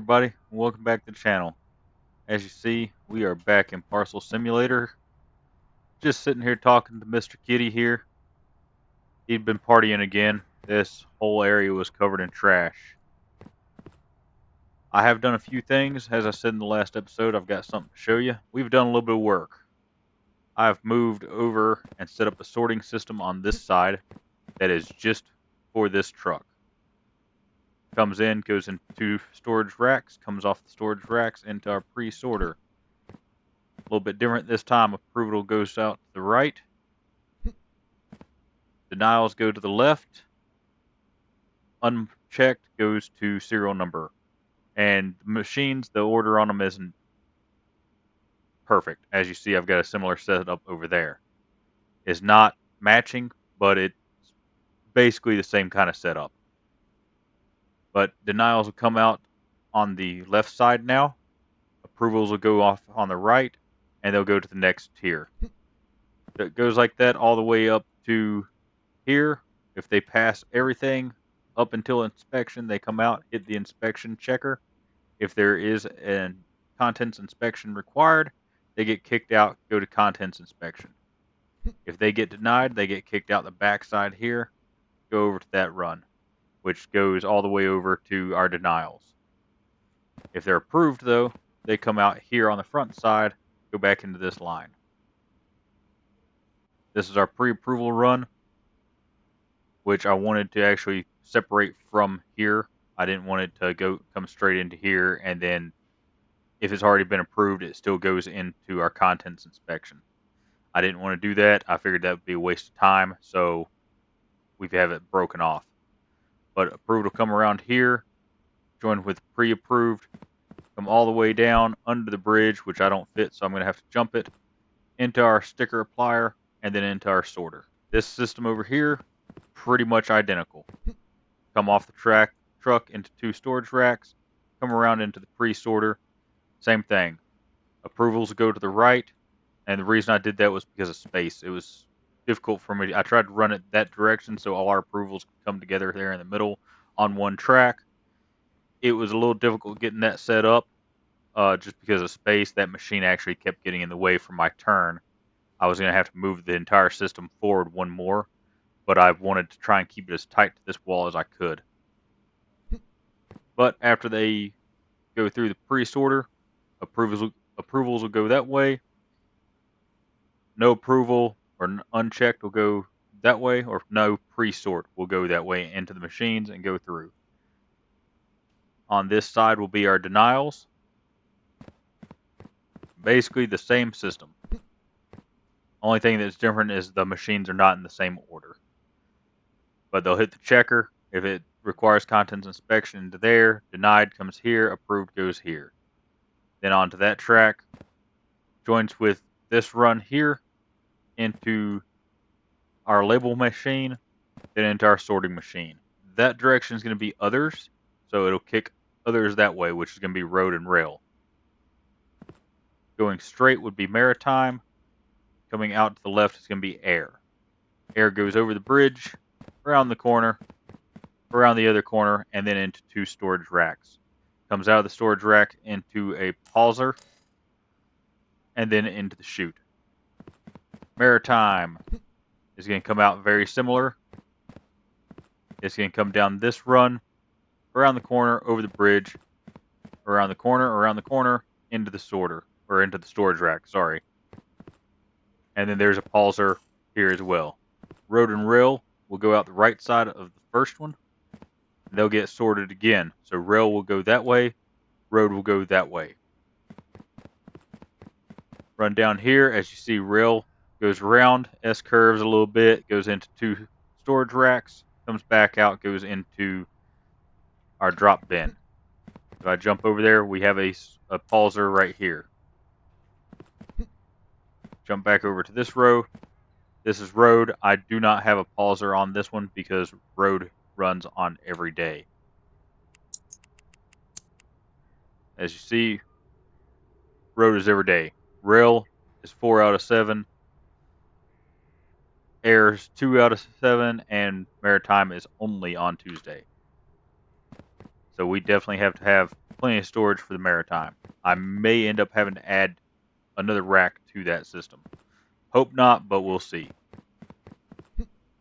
everybody, welcome back to the channel. As you see, we are back in Parcel Simulator. Just sitting here talking to Mr. Kitty here. He'd been partying again. This whole area was covered in trash. I have done a few things. As I said in the last episode, I've got something to show you. We've done a little bit of work. I've moved over and set up a sorting system on this side that is just for this truck. Comes in, goes into storage racks, comes off the storage racks into our pre-sorter. A little bit different this time. Approval goes out to the right. Denials go to the left. Unchecked goes to serial number. And the machines, the order on them isn't perfect. As you see, I've got a similar setup over there. It's not matching, but it's basically the same kind of setup. But denials will come out on the left side now. Approvals will go off on the right, and they'll go to the next tier. It goes like that all the way up to here. If they pass everything up until inspection, they come out, hit the inspection checker. If there is a contents inspection required, they get kicked out, go to contents inspection. If they get denied, they get kicked out the backside here, go over to that run, which goes all the way over to our denials. If they're approved, though, they come out here on the front side, go back into this line. This is our pre-approval run, which I wanted to actually separate from here. I didn't want it to come straight into here, and then if it's already been approved, it still goes into our contents inspection. I didn't want to do that. I figured that would be a waste of time, so we have it broken off. But approved will come around here, join with pre-approved, come all the way down under the bridge, which I don't fit, so I'm going to have to jump it, into our sticker applier, and then into our sorter. This system over here, pretty much identical. Come off the truck into two storage racks, come around into the pre-sorter, same thing. Approvals go to the right, and the reason I did that was because of space. It was difficult for me. I tried to run it that direction so all our approvals could come together there in the middle on one track. It was a little difficult getting that set up just because of space. That machine actually kept getting in the way for my turn. I was going to have to move the entire system forward one more, but I wanted to try and keep it as tight to this wall as I could. But after they go through the pre-sorter, approvals will go that way. No approval or unchecked will go that way, or no pre-sort will go that way into the machines and go through. On this side will be our denials. Basically the same system. Only thing that's different is the machines are not in the same order. But they'll hit the checker. If it requires contents inspection into there, denied comes here, approved goes here. Then onto that track, joins with this run here into our label machine, then into our sorting machine. That direction is going to be others, so it'll kick others that way, which is going to be road and rail. Going straight would be maritime. Coming out to the left is going to be air. Air goes over the bridge, around the corner, around the other corner, and then into two storage racks. Comes out of the storage rack into a pauser, and then into the chute. Maritime is going to come out very similar. It's going to come down this run, around the corner, over the bridge, around the corner, into the sorter, or into the storage rack, sorry. And then there's a pauser here as well. Road and rail will go out the right side of the first one. They'll get sorted again. So rail will go that way, road will go that way. Run down here, as you see, rail goes around, S-curves a little bit, goes into two storage racks, comes back out, goes into our drop bin. If I jump over there, we have a pauser right here. Jump back over to this row. This is road. I do not have a pauser on this one because road runs on every day. As you see, road is every day. Rail is 4 out of 7. Air is 2 out of 7. And maritime is only on Tuesday. So we definitely have to have plenty of storage for the maritime. I may end up having to add another rack to that system. Hope not, but we'll see.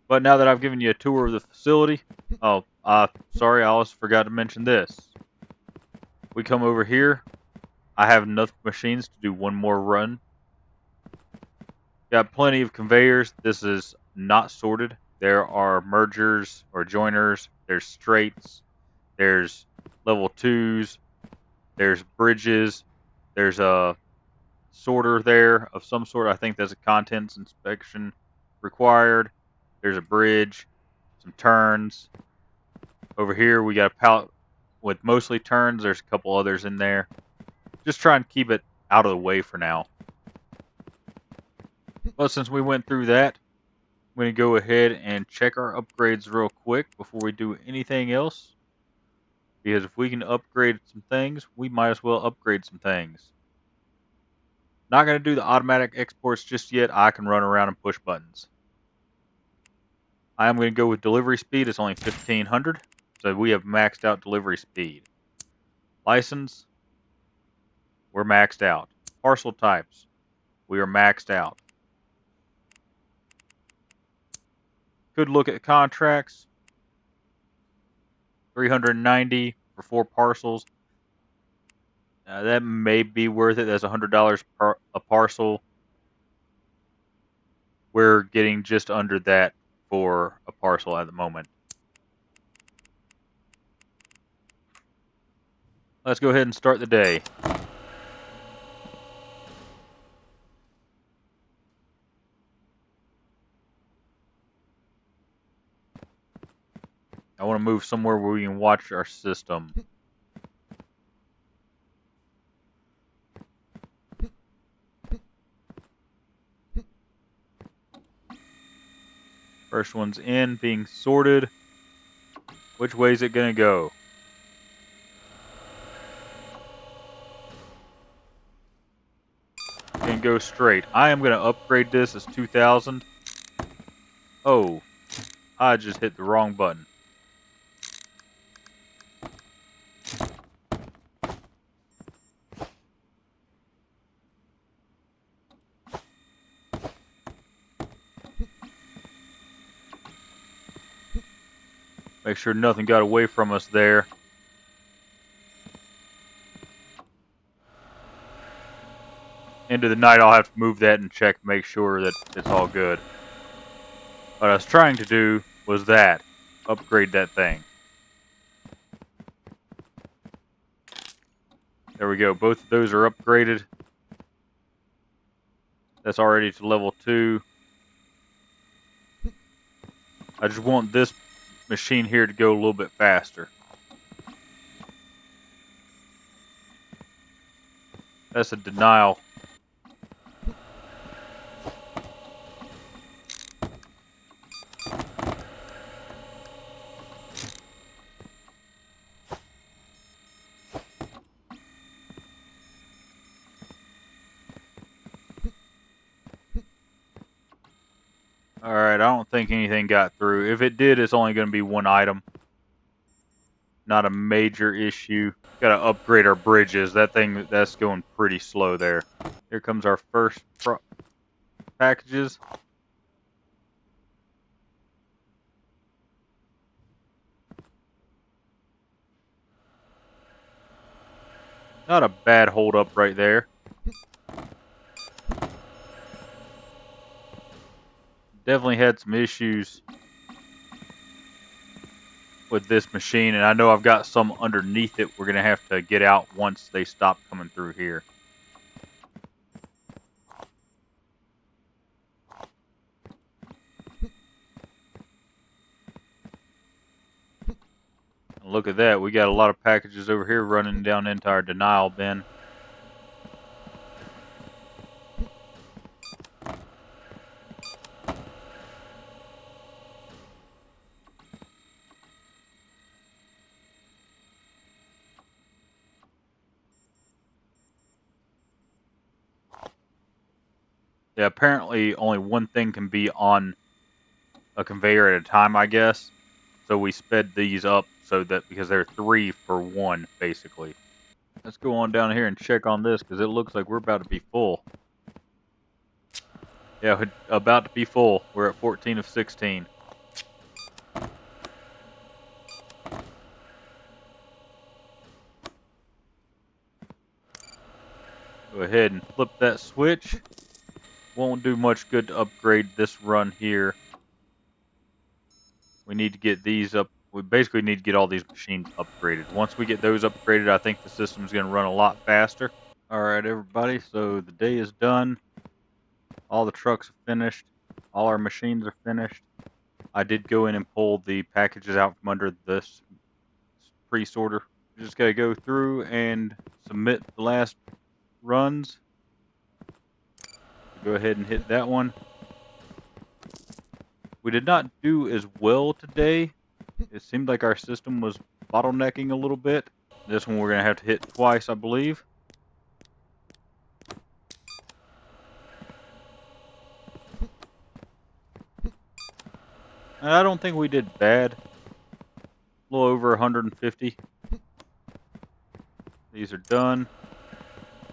But now that I've given you a tour of the facility, sorry, I almost forgot to mention this. We come over here. I have enough machines to do one more run. Got plenty of conveyors. This is not sorted. There are mergers or joiners. There's straights. There's level 2s. There's bridges. There's a sorter there of some sort. I think there's a contents inspection required. There's a bridge, some turns. Over here we got a pallet with mostly turns. There's a couple others in there. Just try and keep it out of the way for now. But since we went through that, I'm going to go ahead and check our upgrades real quick before we do anything else. Because if we can upgrade some things, we might as well upgrade some things. Not going to do the automatic exports just yet. I can run around and push buttons. I am going to go with delivery speed. It's only 1500. So we have maxed out delivery speed. License, we're maxed out. Parcel types, we are maxed out. Could look at contracts. 390 for 4 parcels. That may be worth it. That's $100 a parcel. We're getting just under that for a parcel at the moment. Let's go ahead and start the day. I want to move somewhere where we can watch our system. First one's in, being sorted. Which way is it going to go? Can go straight. I am going to upgrade this as 2000. Oh, I just hit the wrong button. Make sure nothing got away from us there. Into the night, I'll have to move that and check, make sure that it's all good. What I was trying to do was that. Upgrade that thing. There we go. Both of those are upgraded. That's already to level 2. I just want this machine here to go a little bit faster. That's a denial. Alright, I don't think anything got through. If it did, it's only going to be one item. Not a major issue. Gotta upgrade our bridges. That's going pretty slow there. Here comes our first packages. Not a bad hold up right there. Definitely had some issues with this machine, and I know I've got some underneath it we're going to have to get out once they stop coming through here. Look at that, we got a lot of packages over here running down into our denial bin. Yeah, apparently only one thing can be on a conveyor at a time, I guess. So we sped these up so that because they're 3 for 1 basically. Let's go on down here and check on this because it looks like we're about to be full. Yeah, we're about to be full. We're at 14 of 16. Go ahead and flip that switch. Won't do much good to upgrade this run here. We need to get these up. We basically need to get all these machines upgraded. Once we get those upgraded, I think the system's going to run a lot faster. All right, everybody. So the day is done. All the trucks are finished. All our machines are finished. I did go in and pull the packages out from under this pre-sorter. You just got to go through and submit the last runs. Go ahead and hit that one. We did not do as well today. It seemed like our system was bottlenecking a little bit. This one we're going to have to hit twice, I believe. And I don't think we did bad. A little over 150. These are done.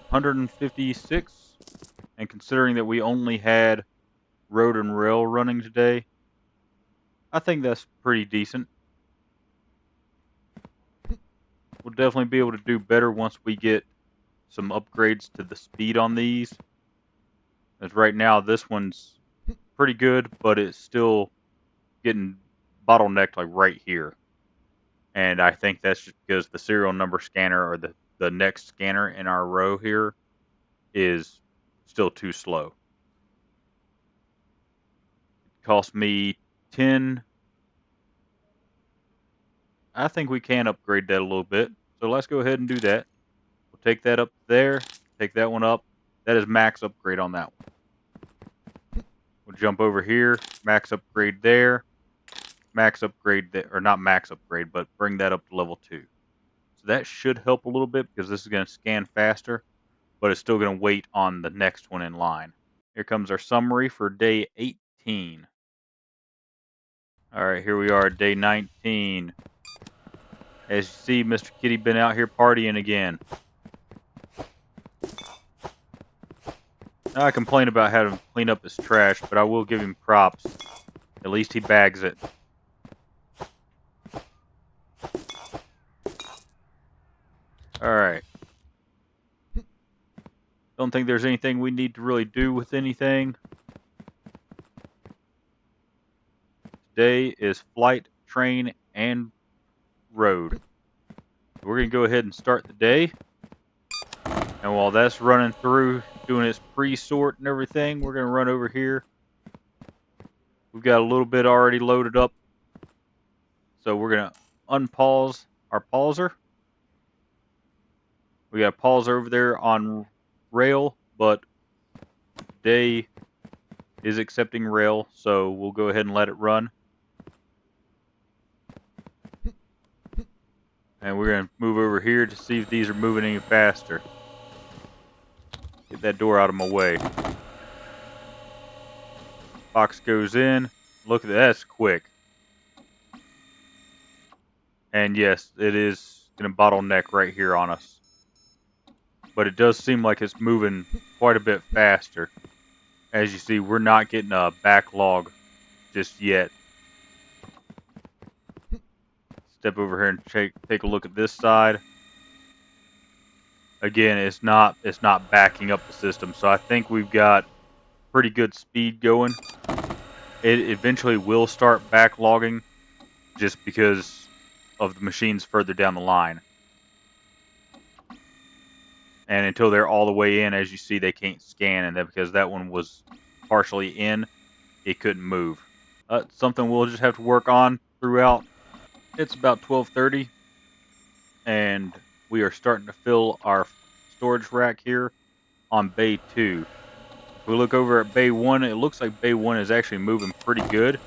156. And considering that we only had road and rail running today, I think that's pretty decent. We'll definitely be able to do better once we get some upgrades to the speed on these. As right now, this one's pretty good, but it's still getting bottlenecked like right here. And I think that's just because the serial number scanner or the next scanner in our row here is still too slow. It cost me 10. I think we can upgrade that a little bit. So let's go ahead and do that. We'll take that up there, take that one up. That is max upgrade on that one. We'll jump over here, max upgrade there, max upgrade there, or not max upgrade, but bring that up to level 2. So that should help a little bit because this is going to scan faster, but it's still going to wait on the next one in line. Here comes our summary for day 18. All right, here we are, day 19. As you see, Mr. Kitty been out here partying again. Now I complain about having to clean up his trash, but I will give him props. At least he bags it. Alright. Don't think there's anything we need to really do with anything. Today is flight, train, and road. We're going to go ahead and start the day. And while that's running through, doing its pre-sort and everything, we're going to run over here. We've got a little bit already loaded up. So we're going to unpause our pauser. We got a pauser over there on rail, but today is accepting rail, so we'll go ahead and let it run. And we're going to move over here to see if these are moving any faster. Get that door out of my way. Box goes in. Look at that, that's quick. And yes, it is going to bottleneck right here on us. But it does seem like it's moving quite a bit faster. As you see, we're not getting a backlog just yet. Step over here and take a look at this side. Again, it's not backing up the system, so I think we've got pretty good speed going. It eventually will start backlogging just because of the machines further down the line. And until they're all the way in, as you see, they can't scan, and that because that one was partially in, it couldn't move. Something we'll just have to work on throughout. It's about 12:30, and we are starting to fill our storage rack here on Bay 2. If we look over at Bay 1, it looks like Bay 1 is actually moving pretty good.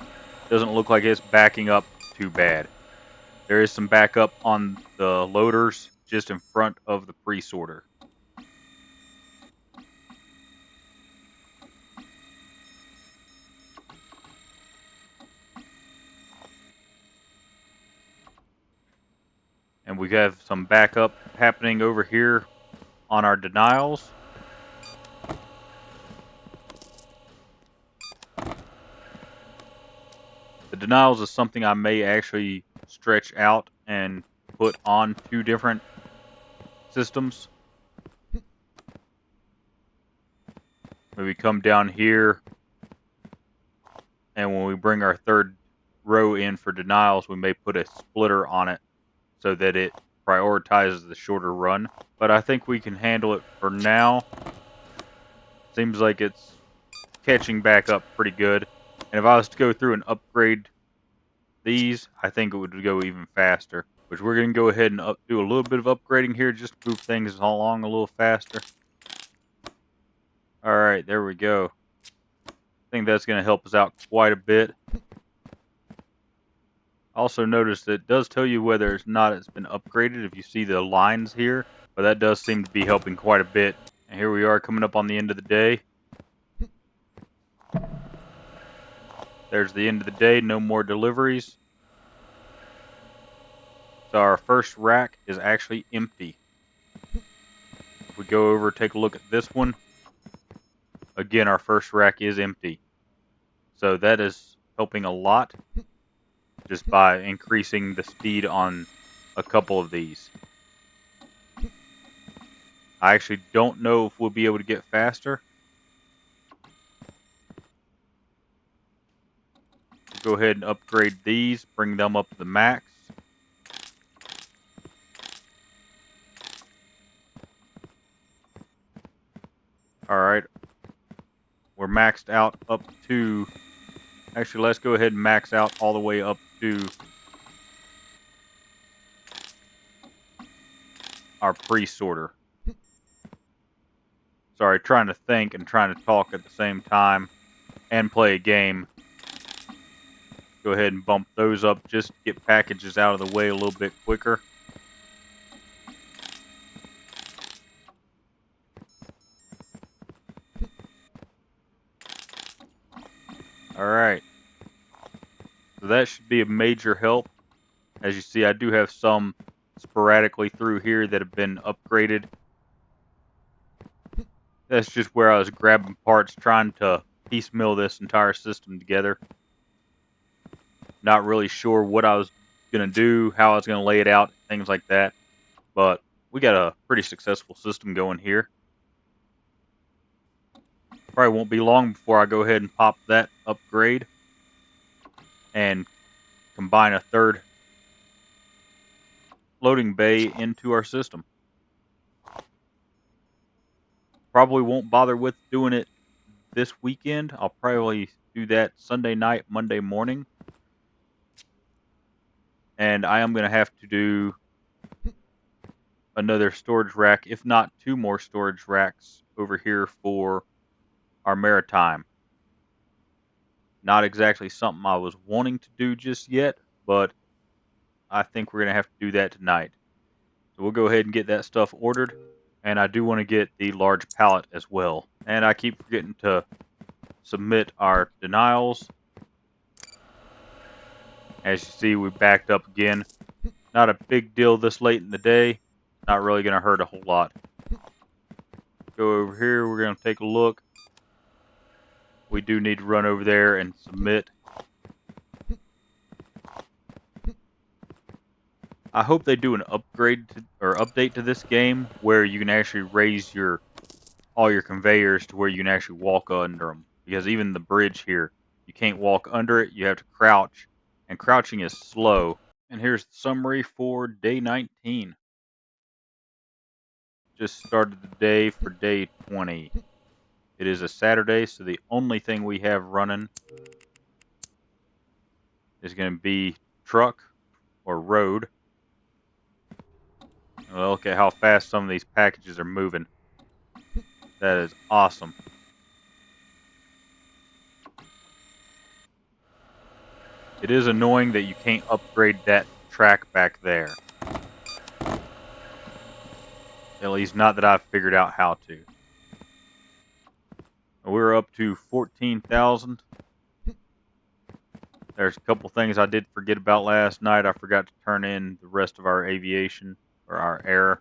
Doesn't look like it's backing up too bad. There is some backup on the loaders just in front of the pre-sorter. And we have some backup happening over here on our denials. The denials is something I may actually stretch out and put on 2 different systems. Maybe come down here, and when we bring our 3rd row in for denials, we may put a splitter on it so that it prioritizes the shorter run. But I think we can handle it for now. Seems like it's catching back up pretty good. And if I was to go through and upgrade these, I think it would go even faster. Which we're going to go ahead and do a little bit of upgrading here just to move things along a little faster. Alright, there we go. I think that's going to help us out quite a bit. Also notice that it does tell you whether or not it's been upgraded if you see the lines here. But that does seem to be helping quite a bit. And here we are coming up on the end of the day. There's the end of the day, no more deliveries. So our first rack is actually empty. If we go over, take a look at this one. Again, our first rack is empty. So that is helping a lot just by increasing the speed on a couple of these. I actually don't know if we'll be able to get faster. We'll go ahead and upgrade these, bring them up to the max. Alright. We're maxed out up to... Actually, let's go ahead and max out all the way up to our pre-sorter. Sorry, trying to think and trying to talk at the same time and play a game. Go ahead and bump those up just to get packages out of the way a little bit quicker. Alright. So that should be a major help. As you see, I do have some sporadically through here that have been upgraded. That's just where I was grabbing parts, trying to piecemeal this entire system together. Not really sure what I was going to do, how I was going to lay it out, things like that. But we got a pretty successful system going here. Probably won't be long before I go ahead and pop that upgrade and combine a 3rd loading bay into our system. Probably won't bother with doing it this weekend. I'll probably do that Sunday night, Monday morning. And I am going to have to do another storage rack, if not 2 more storage racks over here for our maritime. Not exactly something I was wanting to do just yet, but I think we're going to have to do that tonight. So we'll go ahead and get that stuff ordered. And I do want to get the large pallet as well. And I keep forgetting to submit our denials. As you see, we backed up again. Not a big deal this late in the day. Not really going to hurt a whole lot. Go over here. We're going to take a look. We do need to run over there and submit. I hope they do an upgrade or update to this game where you can actually raise all your conveyors to where you can actually walk under them. Because even the bridge here, you can't walk under it. You have to crouch, and crouching is slow. And here's the summary for day 19. Just started the day for day 20. It is a Saturday, so the only thing we have running is going to be truck or road. Well, look at how fast some of these packages are moving. That is awesome. It is annoying that you can't upgrade that track back there. At least not that I've figured out how to. We're up to 14,000. There's a couple things I did forget about last night. I forgot to turn in the rest of our aviation, or our air.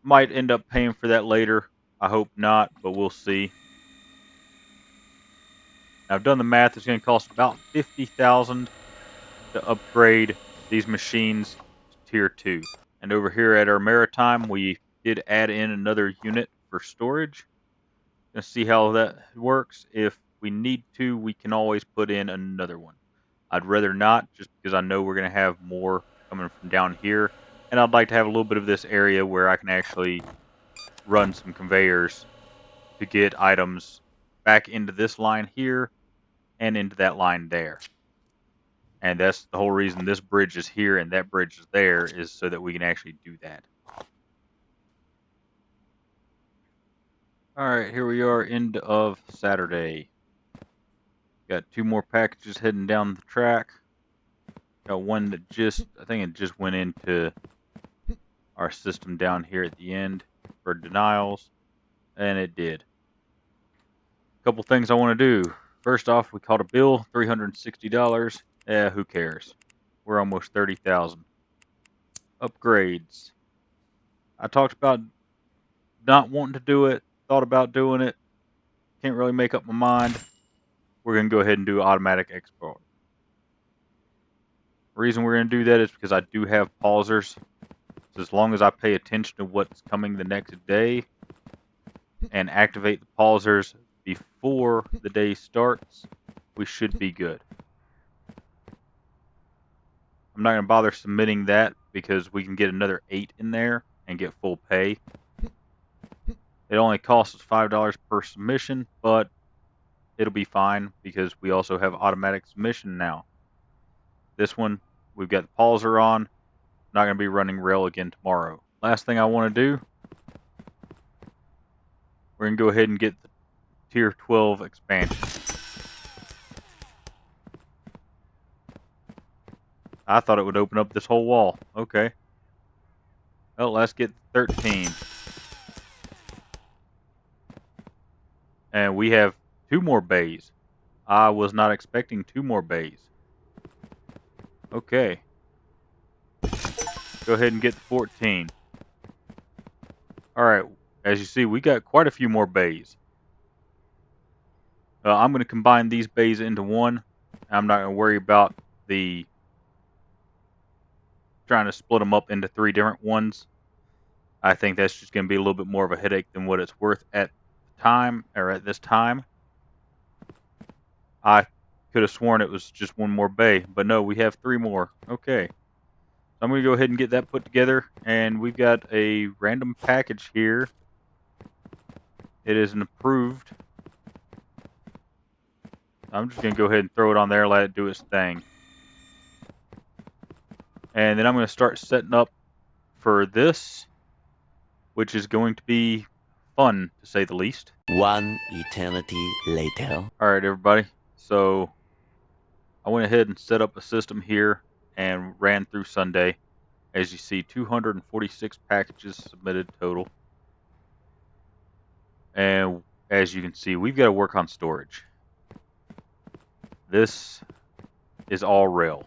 Might end up paying for that later. I hope not, but we'll see. Now, I've done the math. It's going to cost about $50,000 to upgrade these machines to Tier 2. And over here at our maritime, we did add in another unit for storage. Gonna see how that works. If we need to, we can always put in another one. I'd rather not, just because I know we're going to have more coming from down here. And I'd like to have a little bit of this area where I can actually run some conveyors to get items back into this line here and into that line there. And that's the whole reason this bridge is here and that bridge is there, is so that we can actually do that. Alright, here we are, end of Saturday. Got 2 more packages heading down the track. Got one that I think it just went into our system down here at the end for denials. And it did. A couple things I want to do. First off, we caught a bill, $360. Who cares? We're almost 30,000. Upgrades. I talked about not wanting to do it, thought about doing it, can't really make up my mind. We're going to go ahead and do automatic export. The reason we're going to do that is because I do have pausers. So as long as I pay attention to what's coming the next day and activate the pausers before the day starts, we should be good. I'm not going to bother submitting that because we can get another 8 in there and get full pay. It only costs us $5 per submission, but it'll be fine because we also have automatic submission now. This one, we've got the pauser on. Not going to be running rail again tomorrow. Last thing I want to do, we're going to go ahead and get the Tier 12 expansion. I thought it would open up this whole wall. Okay. Well, let's get 13. And we have 2 more bays. I was not expecting 2 more bays. Okay. Go ahead and get the 14. Alright, as you see, we got quite a few more bays. I'm going to combine these bays into one. I'm not going to worry about trying to split them up into 3 different ones. I think that's just going to be a little bit more of a headache than what it's worth at this time. I could have sworn it was just 1 more bay, but no, we have 3 more. Okay. So I'm going to go ahead and get that put together, and we've got a random package here. It is an approved. I'm just going to go ahead and throw it on there, let it do its thing. And then I'm going to start setting up for this, which is going to be fun, to say the least. One eternity later. Alright, everybody. So, I went ahead and set up a system here and ran through Sunday. As you see, 246 packages submitted total. And as you can see, we've got to work on storage. This is all rail.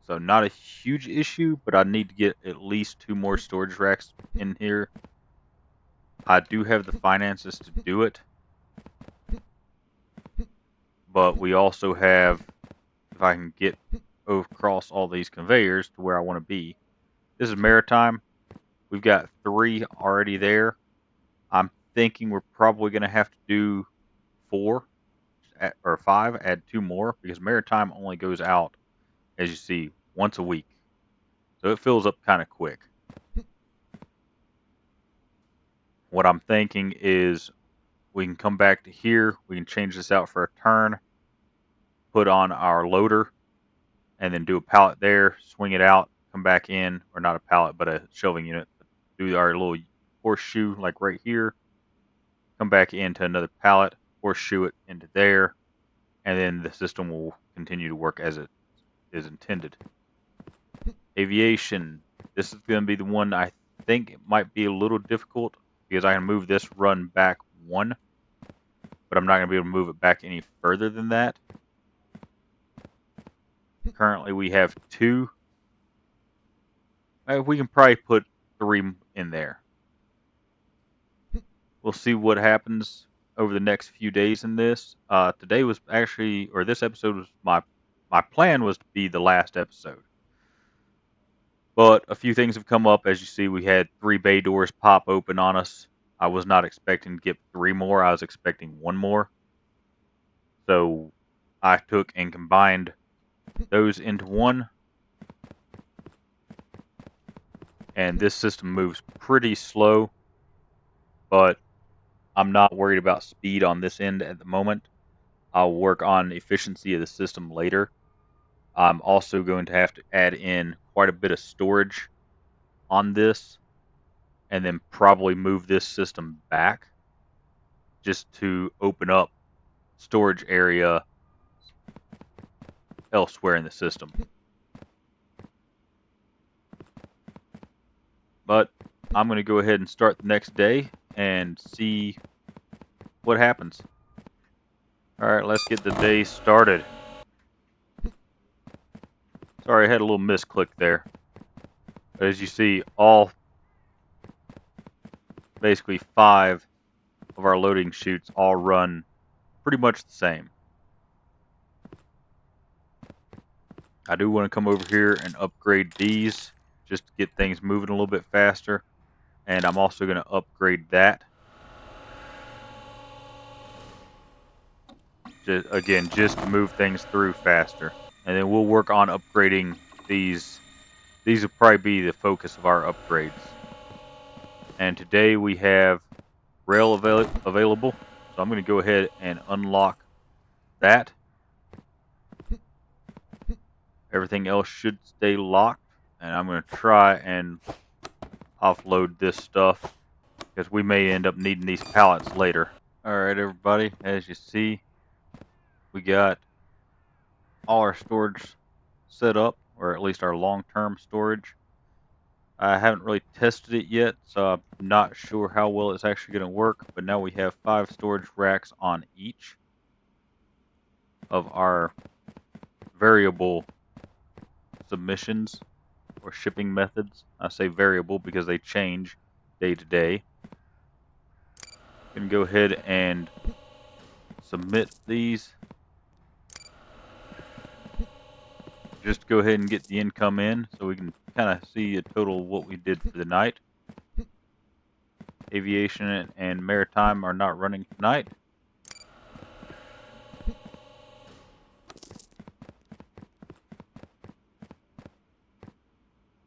So not a huge issue, but I need to get at least 2 more storage racks in here. I do have the finances to do it. But we also have, if I can get across all these conveyors to where I want to be. This is maritime. We've got 3 already there. I'm thinking we're probably going to have to do 4 or 5, add 2 more, because maritime only goes out, as you see, once a week. So it fills up kind of quick. What I'm thinking is we can come back to here, we can change this out for a turn, put on our loader, and then do a pallet there, swing it out, come back in, or not a pallet, but a shelving unit. Do our little horseshoe like right here, come back into another pallet, horseshoe it into there, and then the system will continue to work as it is intended. Aviation. This is going to be the one I think it might be a little difficult because I can move this run back 1. but I'm not going to be able to move it back any further than that. Currently, we have 2. We can probably put 3 in there. We'll see what happens over the next few days in this. Today was actually, or this episode was my plan was to be the last episode. But a few things have come up. As you see, we had 3 bay doors pop open on us. I was not expecting to get 3 more. I was expecting 1 more. So I took and combined those into one. And this system moves pretty slow, but I'm not worried about speed on this end at the moment. I'll work on efficiency of the system later. I'm also going to have to add in quite a bit of storage on this, and then probably move this system back just to open up storage area elsewhere in the system. But I'm going to go ahead and start the next day and see what happens. Alright, let's get the day started. Sorry, I had a little misclick there. As you see, basically 5 of our loading chutes all run pretty much the same. I do want to come over here and upgrade these just to get things moving a little bit faster. And I'm also going to upgrade that. Just to move things through faster. And then we'll work on upgrading these. These will probably be the focus of our upgrades. And today we have rail available. So I'm going to go ahead and unlock that. Everything else should stay locked. And I'm going to try and offload this stuff, because we may end up needing these pallets later. Alright everybody, as you see, we got all our storage set up, or at least our long-term storage. I haven't really tested it yet, so I'm not sure how well it's actually going to work, but now we have 5 storage racks on each of our variable submissions or shipping methods. I say variable because they change day to day. I'm going to go ahead and submit these. Just go ahead and get the income in so we can kind of see a total of what we did for the night. Aviation and maritime are not running tonight.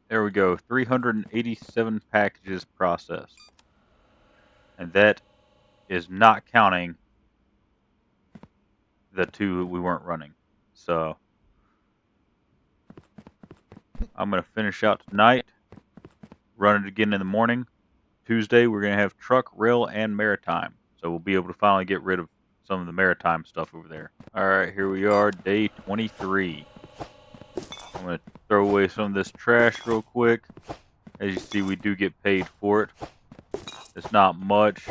There we go, 387 packages processed. And that is not counting the 2 we weren't running. So I'm going to finish out tonight, run it again in the morning. Tuesday we're going to have truck, rail, and maritime. So we'll be able to finally get rid of some of the maritime stuff over there. Alright, here we are, day 23. I'm going to throw away some of this trash real quick. As you see, we do get paid for it. It's not much.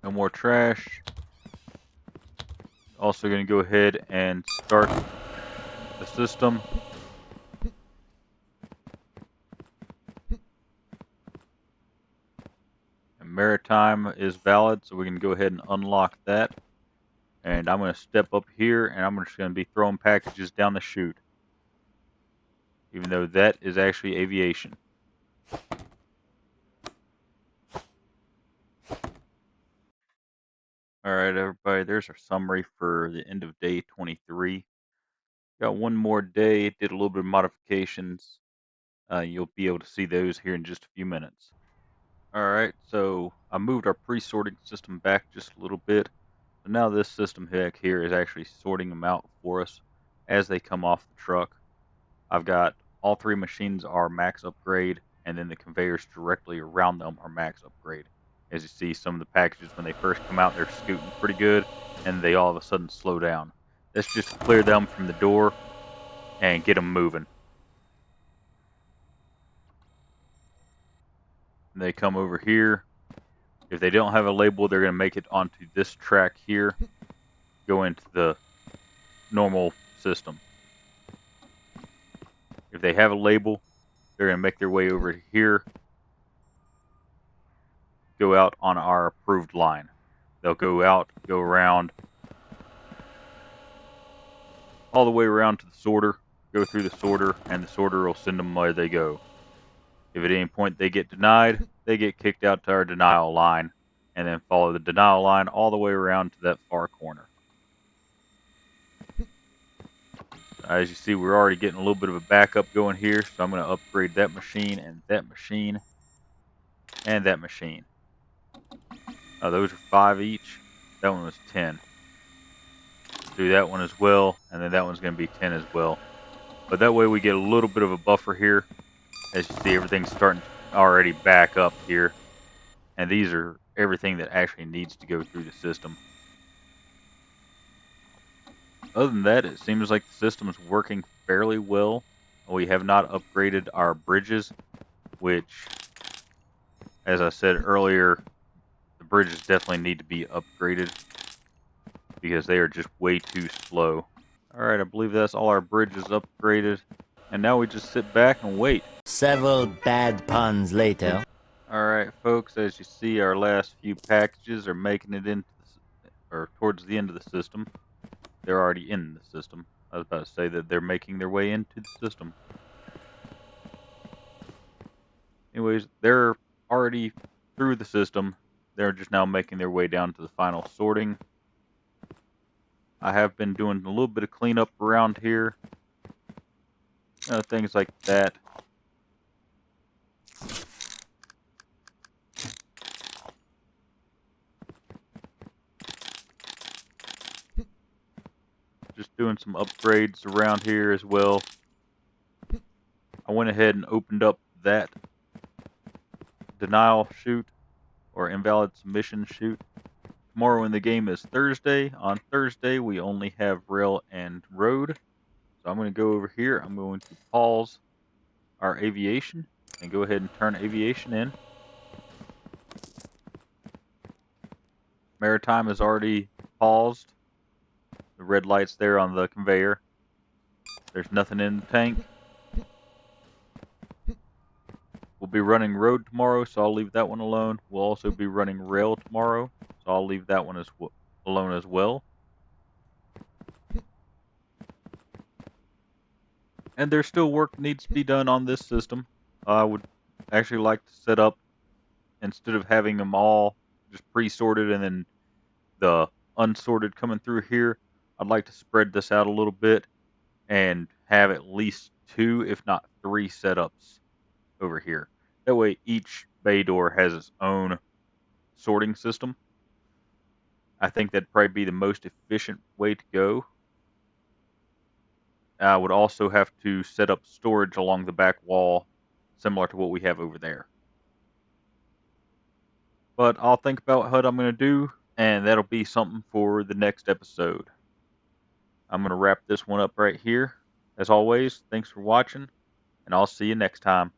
No more trash. Also going to go ahead and start the system. And maritime is valid, so we can go ahead and unlock that. And I'm going to step up here, and I'm just going to be throwing packages down the chute. Even though that is actually aviation. Alright everybody, there's our summary for the end of day 23. Got one more day, did a little bit of modifications. You'll be able to see those here in just a few minutes. Alright, so I moved our pre-sorting system back just a little bit. So now this system back here is actually sorting them out for us as they come off the truck. I've got all 3 machines are max upgrade, and then the conveyors directly around them are max upgrade. As you see, some of the packages when they first come out, they're scooting pretty good, and they all of a sudden slow down. Let's just clear them from the door and get them moving. And they come over here, If they don't have a label, they're going to make it onto this track here, go into the normal system. If they have a label, they're going to make their way over here, go out on our approved line. They'll go out, go around, all the way around to the sorter, go through the sorter, and the sorter will send them where they go. If at any point they get denied, they get kicked out to our denial line, and then follow the denial line all the way around to that far corner. As you see, we're already getting a little bit of a backup going here, so I'm going to upgrade that machine and that machine and that machine. Those are 5 each. That one was 10. Do that one as well, and then that one's going to be 10 as well. But that way we get a little bit of a buffer here. As you see, everything's starting to already back up here. And these are everything that actually needs to go through the system. Other than that, it seems like the system is working fairly well. We have not upgraded our bridges, which, as I said earlier, the bridges definitely need to be upgraded because they are just way too slow. Alright, I believe that's all our bridges upgraded. And now we just sit back and wait. Several bad puns later. Alright, folks, as you see, our last few packages are making it into or towards the end of the system. They're already in the system. I was about to say that they're making their way into the system. Anyways, they're already through the system. They're just now making their way down to the final sorting. I have been doing a little bit of cleanup around here. Things like that. Just doing some upgrades around here as well. I went ahead and opened up that denial chute or invalid submission chute. Tomorrow in the game is Thursday. On Thursday we only have rail and road. So I'm going to go over here. I'm going to pause our aviation and go ahead and turn aviation in. Maritime is already paused. The red light's there on the conveyor. There's nothing in the tank. We'll be running road tomorrow, so I'll leave that one alone. We'll also be running rail tomorrow, so I'll leave that one alone as well. And there's still work needs to be done on this system. I would actually like to set up, instead of having them all just pre-sorted and then the unsorted coming through here, I'd like to spread this out a little bit and have at least 2, if not 3 setups over here. That way each bay door has its own sorting system. I think that'd probably be the most efficient way to go. I would also have to set up storage along the back wall, similar to what we have over there. But I'll think about what I'm going to do, and that'll be something for the next episode. I'm going to wrap this one up right here. As always, thanks for watching, and I'll see you next time.